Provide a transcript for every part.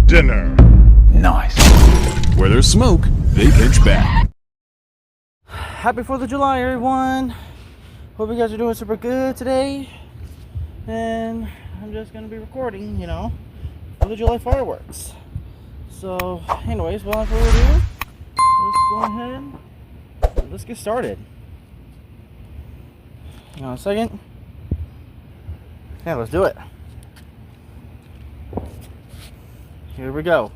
dinner. Nice. Where there's smoke, they pitch back. Happy 4th of July, everyone. Hope you guys are doing super good today. And I'm just going to be recording, 4th of July fireworks. So, anyways, without further ado, let's go ahead. Let's get started. Hang on a second. Yeah, let's do it. Here we go.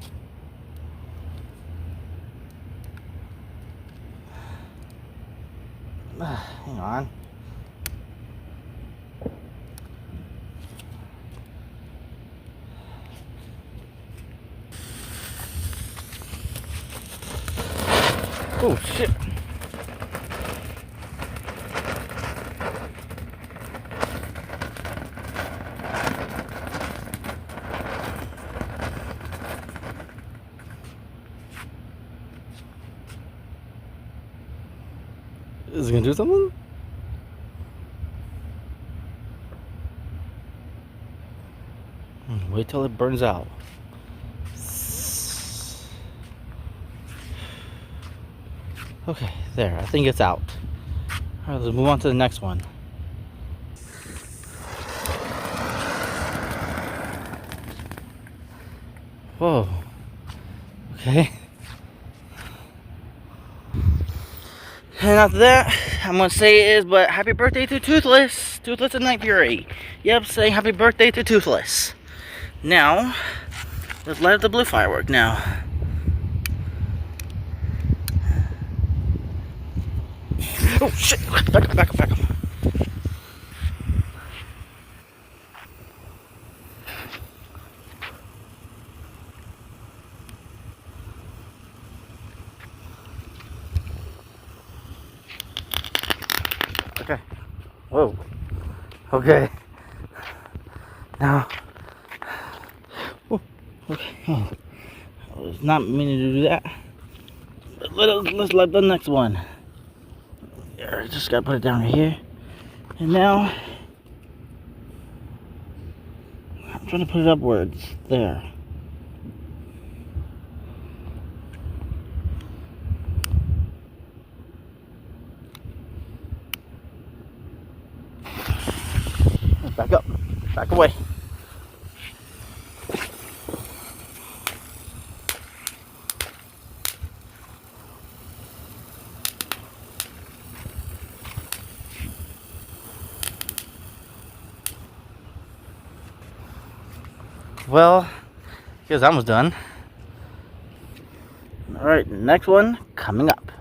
Hang on. Oh shit. Is it gonna do something? Wait till it burns out. Okay, there. I think it's out. Alright, let's move on to the next one. Whoa. Okay. And after that, I'm gonna say it is, but happy birthday to Toothless and Night Fury. Yep, saying happy birthday to Toothless. Now, let's light up the blue firework now. Oh shit! Back up. Okay. Whoa. Okay. Now. Oh, okay. Oh. I was not meaning to do that. But let's light the next one. There, just gotta put it down right here. And now, I'm trying to put it upwards. There. Back up. Back away. Well, here's almost done. Alright, next one coming up.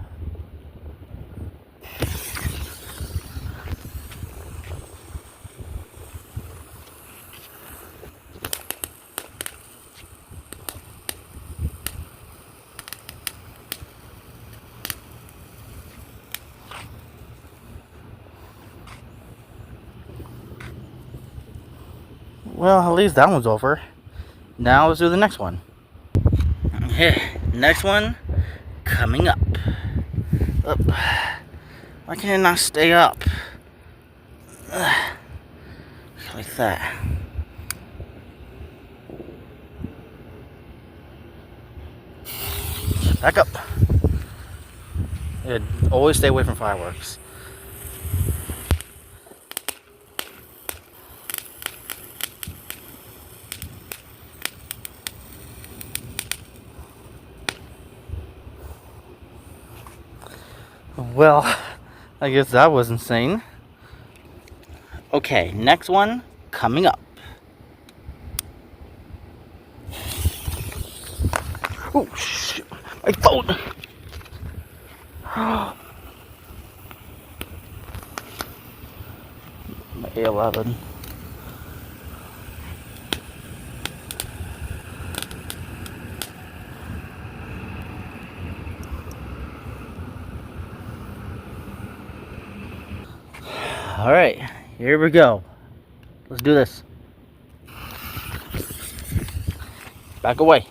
Well, at least that one's over. Now let's do the next one. Okay, next one coming up. Up. Why can it not stay up? Like that. Back up. Yeah, always stay away from fireworks. Well, I guess that was insane. Okay, next one coming up. Oh shit, my phone. My A11. Alright, here we go. Let's do this. Back away.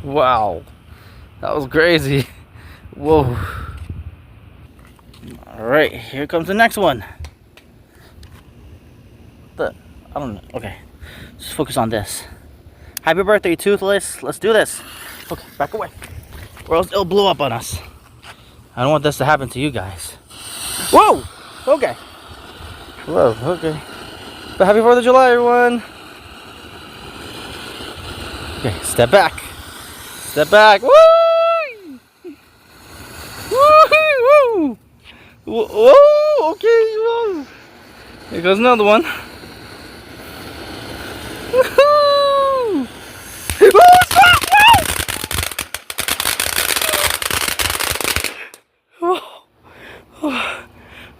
Wow. That was crazy. Whoa. Alright, here comes the next one. I don't know. Okay. Just focus on this. Happy birthday, Toothless. Let's do this. Okay, back away. Or else it'll blow up on us. I don't want this to happen to you guys. Whoa! Okay. Whoa, okay. But happy 4th of July, everyone. Okay, step back. Step back. Woo! Woo! Woo! Whoa! Okay, whoa. Here goes another one. Woohoo!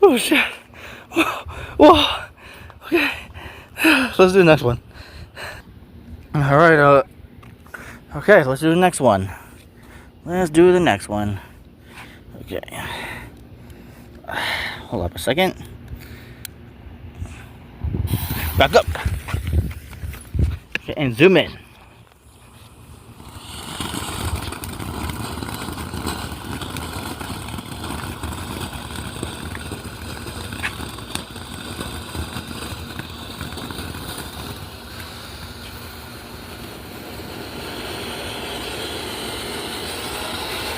Oh shit. Whoa. Okay. Let's do the next one. Alright, okay, let's do the next one. Let's do the next one. Okay. Hold up a second. Back up. Okay, and zoom in.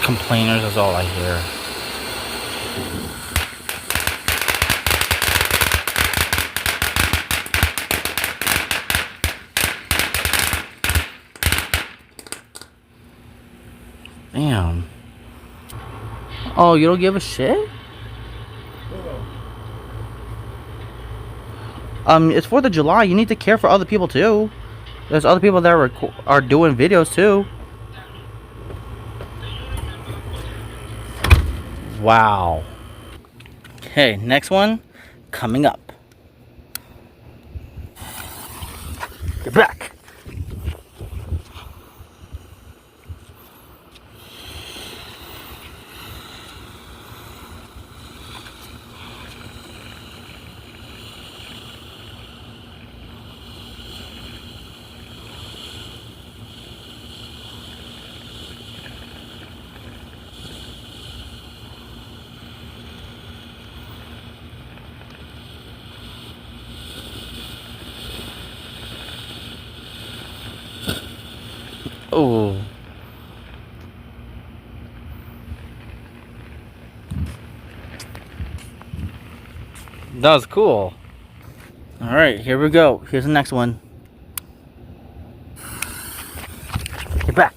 Complainers is all I hear. Damn. Oh, you don't give a shit? It's 4th of July. You need to care for other people too. There's other people that are doing videos too. Wow. Okay, next one coming up. Get back. Oh. That was cool. Alright, here we go. Here's the next one. Get back.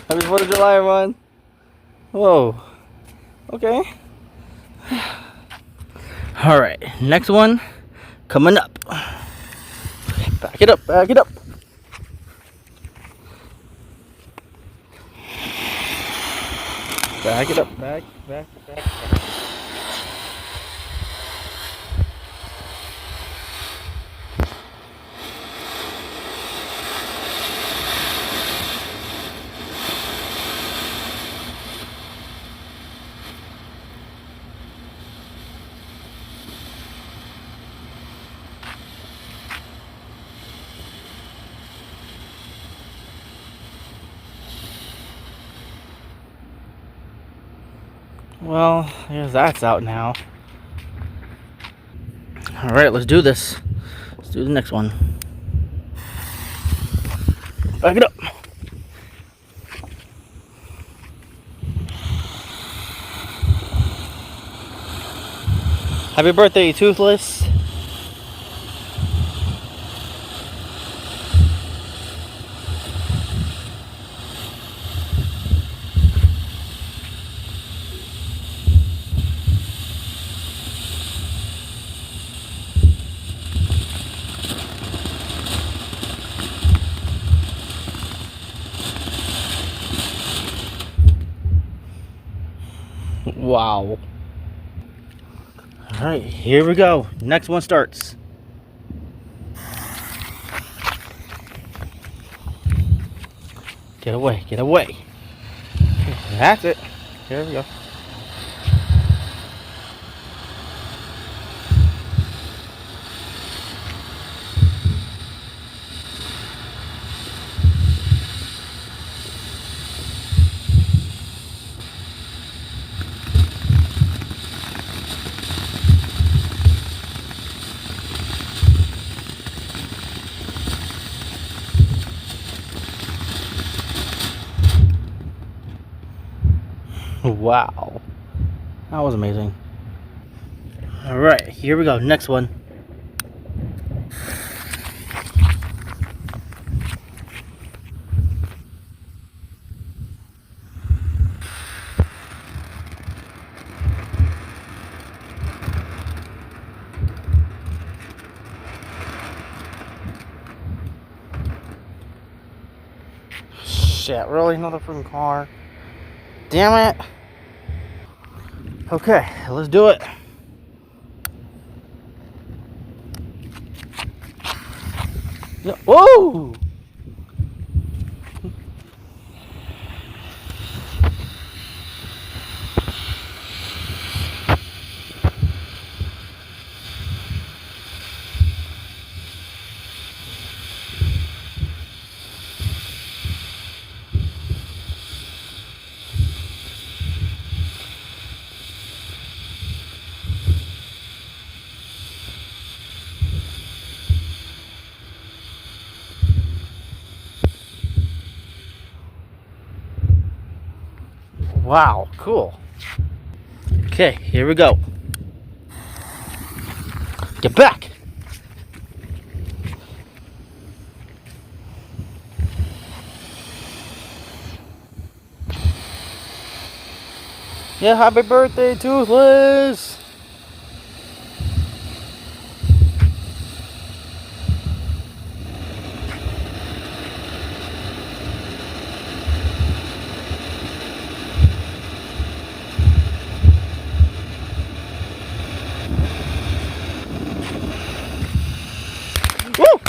Happy 4th of July, everyone. Whoa. Okay. Alright, next one coming up. Back it up, back it up. Back it up, back. Well, I guess that's out now. Alright, let's do this. Let's do the next one. Back it up. Happy birthday, Toothless. Wow. Alright, here we go. Next one starts. Get away, get away. That's it. Here we go. Wow. That was amazing. Alright, here we go. Next one. Shit, really? Another freaking car? Damn it. Okay, let's do it. Whoa! Wow, cool. Okay, here we go. Get back! Yeah, happy birthday, Toothless! Woo!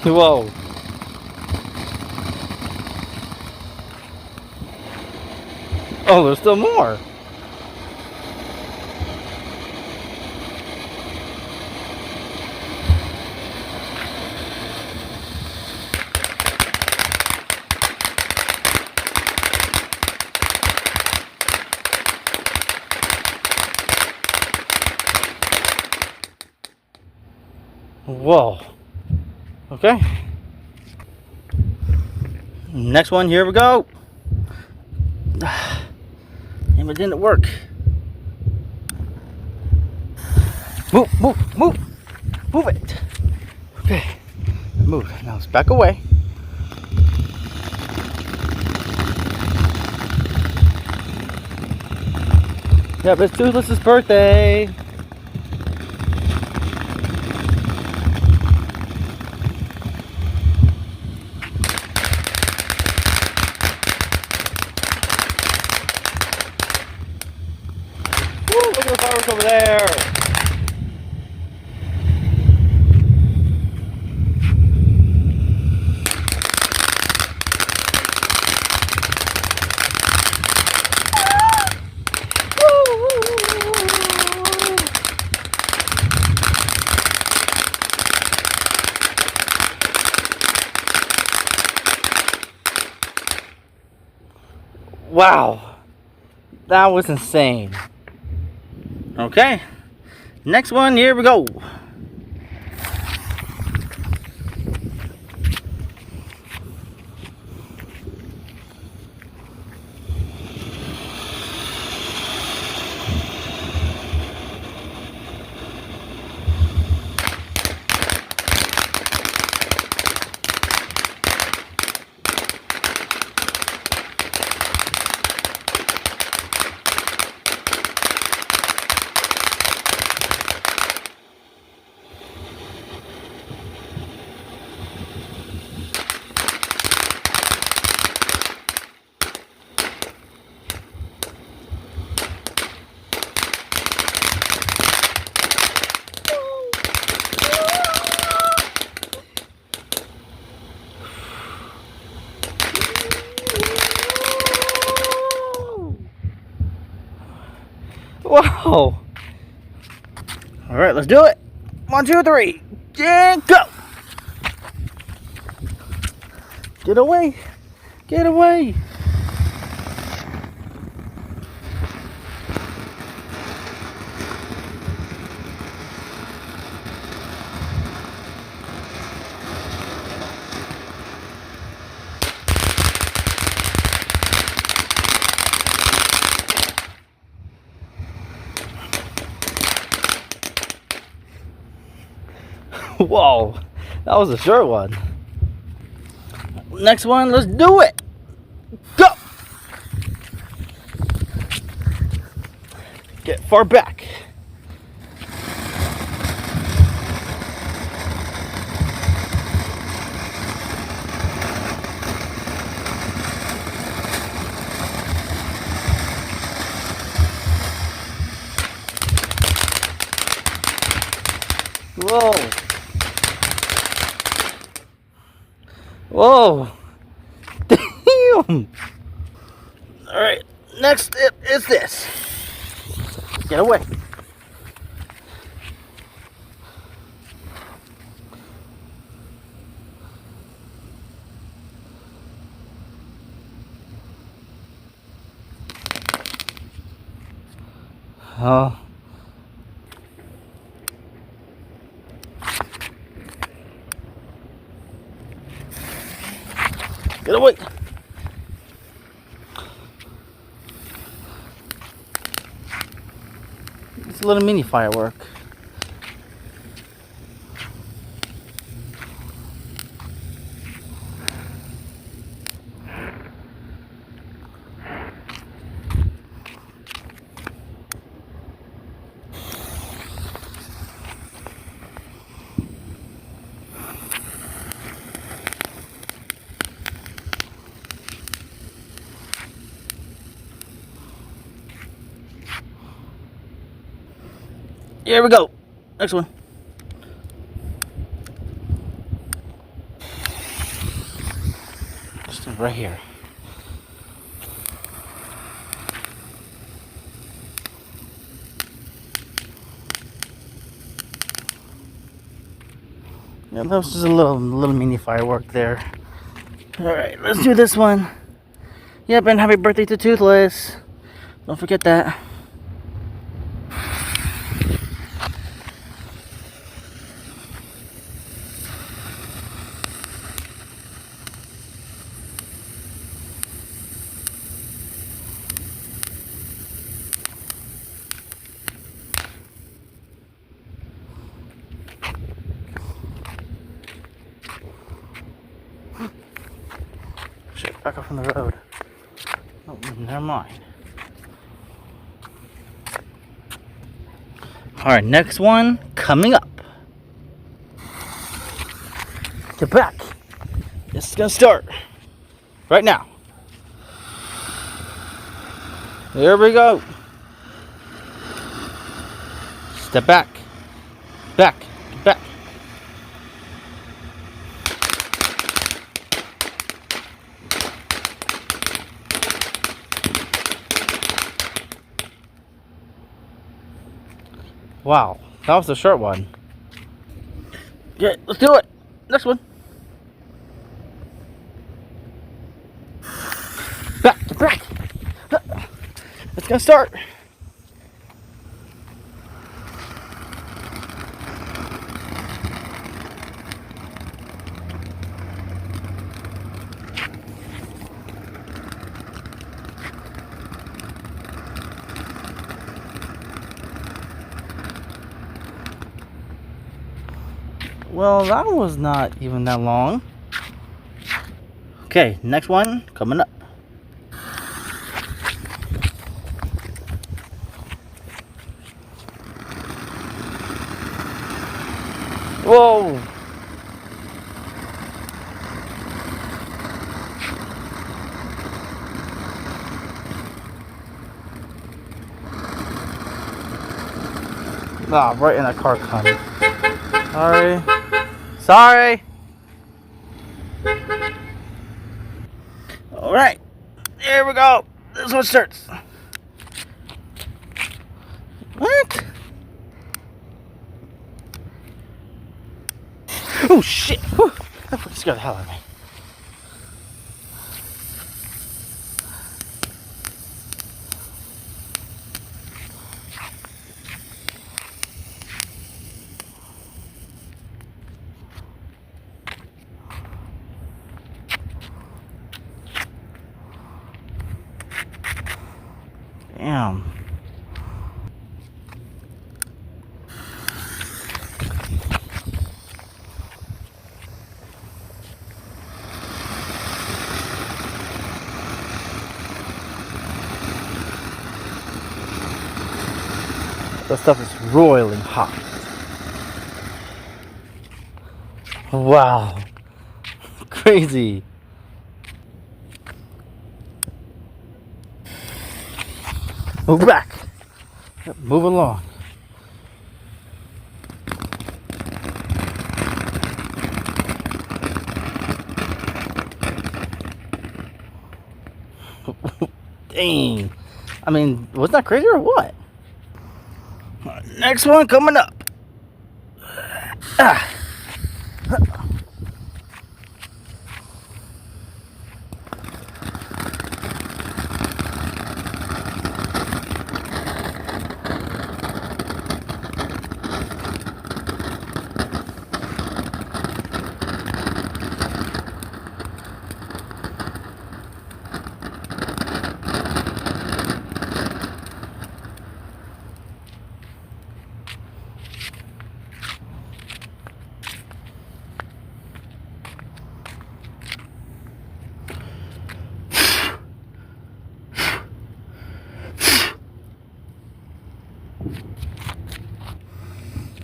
Whoa. Oh, there's still more. Whoa. Okay. Next one, here we go. Damn, it didn't work. Move, move, move. Move it. Okay. Move. Now let's back away. Yep, it's Toothless's birthday. Woo, look at the fireworks over there. Wow, that was insane. Okay, next one, here we go. Whoa. All right, let's do it. 1, 2, 3, and go. Get away. Get away. Whoa, that was a short one. Next one, let's do it. Go. Get far back. Whoa. Whoa. Damn. Alright, next step is this. Get away. Oh. Get away. It's a little mini firework. Here we go. Next one. Just right here. Yeah, that was just a little mini firework there. Alright, let's do this one. Yep, and happy birthday to Toothless. Don't forget that. Shit, back up from the road. Oh, never mind. Alright, next one coming up. Get back. This is gonna start right now. Here we go. Step back. Back. Back. Wow, that was a short one. Okay, let's do it. Next one. Back, back. It's gonna start. Well, that was not even that long. Okay, next one coming up. Whoa! Ah, right in that car coming. Sorry. Sorry! Alright, here we go. This one starts. Oh shit! Whew. That fucking scared the hell out of me. Damn. That stuff is roiling hot. Wow. Crazy. Move back. Yep, move along. Dang. I mean, was that crazy or what? Next one coming up. Ah.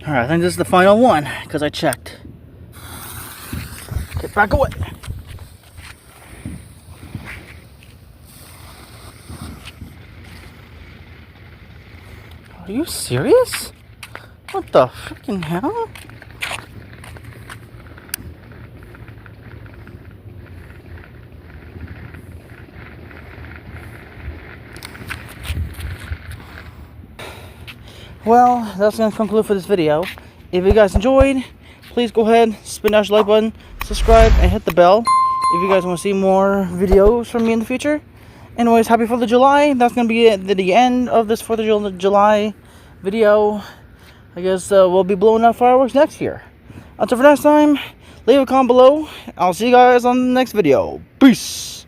Alright, I think this is the final one, because I checked. Get back away. Are you serious? What the freaking hell? Well, that's going to conclude for this video. If you guys enjoyed, please go ahead, spin that like button, subscribe, and hit the bell if you guys want to see more videos from me in the future. Anyways, happy 4th of July. That's going to be the end of this 4th of July video. I guess we'll be blowing up fireworks next year. Until for next time, leave a comment below. I'll see you guys on the next video. Peace!